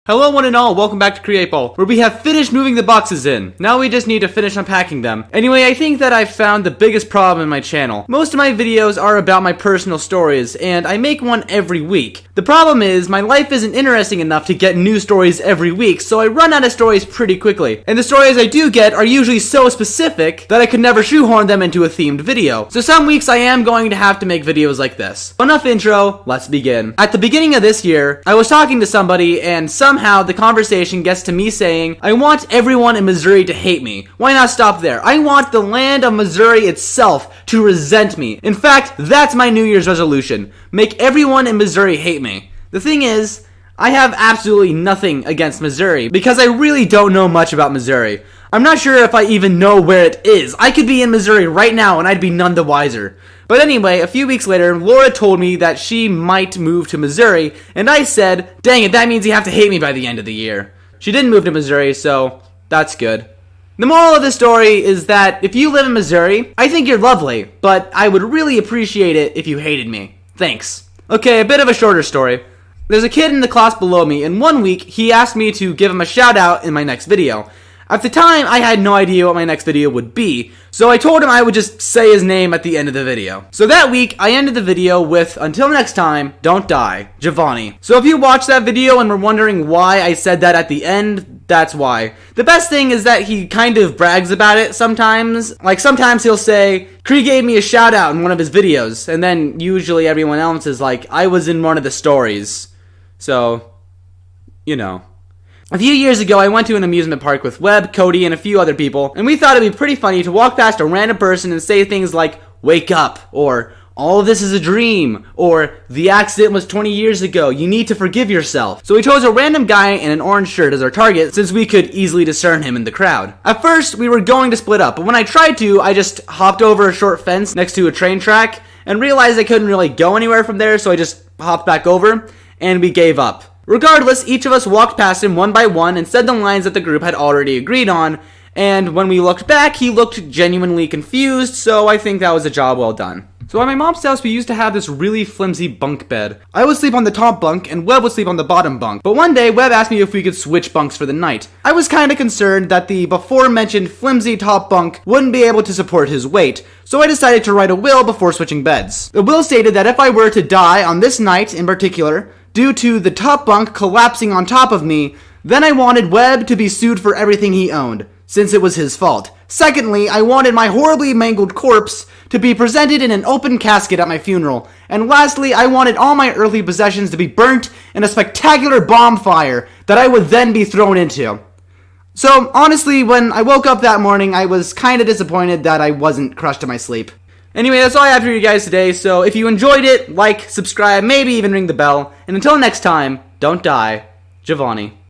Hello one and all, welcome back to Creapo, where we have finished moving the boxes in. Now we just need to finish unpacking them. Anyway, I think that I've found the biggest problem in my channel. Most of my videos are about my personal stories, and I make one every week. The problem is, my life isn't interesting enough to get new stories every week, so I run out of stories pretty quickly. And the stories I do get are usually so specific that I could never shoehorn them into a themed video. So some weeks I am going to have to make videos like this. Enough intro, let's begin. At the beginning of this year, I was talking to somebody and somehow the conversation gets to me saying, I want everyone in Missouri to hate me. Why not stop there? I want the land of Missouri itself to resent me. In fact, that's my New Year's resolution. Make everyone in Missouri hate me. The thing is, I have absolutely nothing against Missouri because I really don't know much about Missouri. I'm not sure if I even know where it is. I could be in Missouri right now and I'd be none the wiser. But anyway, a few weeks later, Laura told me that she might move to Missouri, and I said, dang it, that means you have to hate me by the end of the year. She didn't move to Missouri, so that's good. The moral of the story is that if you live in Missouri, I think you're lovely, but I would really appreciate it if you hated me. Thanks. Okay, a bit of a shorter story. There's a kid in the class below me, and one week, he asked me to give him a shout out in my next video. At the time, I had no idea what my next video would be, so I told him I would just say his name at the end of the video. So that week, I ended the video with, until next time, don't die, Giovanni. So if you watched that video and were wondering why I said that at the end, that's why. The best thing is that he kind of brags about it sometimes. Like sometimes he'll say, Cree gave me a shout out in one of his videos, and then usually everyone else is like, I was in one of the stories. So, you know. A few years ago, I went to an amusement park with Webb, Cody, and a few other people, and we thought it'd be pretty funny to walk past a random person and say things like, wake up, or all of this is a dream, or the accident was 20 years ago, you need to forgive yourself. So we chose a random guy in an orange shirt as our target since we could easily discern him in the crowd. At first, we were going to split up, but when I tried to, I just hopped over a short fence next to a train track and realized I couldn't really go anywhere from there, so I just hopped back over, and we gave up. Regardless, each of us walked past him one by one and said the lines that the group had already agreed on, and when we looked back, he looked genuinely confused, so I think that was a job well done. So at my mom's house, we used to have this really flimsy bunk bed. I would sleep on the top bunk, and Webb would sleep on the bottom bunk. But one day, Webb asked me if we could switch bunks for the night. I was kinda concerned that the before-mentioned flimsy top bunk wouldn't be able to support his weight, so I decided to write a will before switching beds. The will stated that if I were to die on this night in particular, due to the top bunk collapsing on top of me, then I wanted Webb to be sued for everything he owned, since it was his fault. Secondly, I wanted my horribly mangled corpse to be presented in an open casket at my funeral. And lastly, I wanted all my earthly possessions to be burnt in a spectacular bonfire that I would then be thrown into. So, honestly, when I woke up that morning, I was kinda disappointed that I wasn't crushed in my sleep. Anyway, that's all I have for you guys today, so if you enjoyed it, like, subscribe, maybe even ring the bell, and until next time, don't die, Giovanni.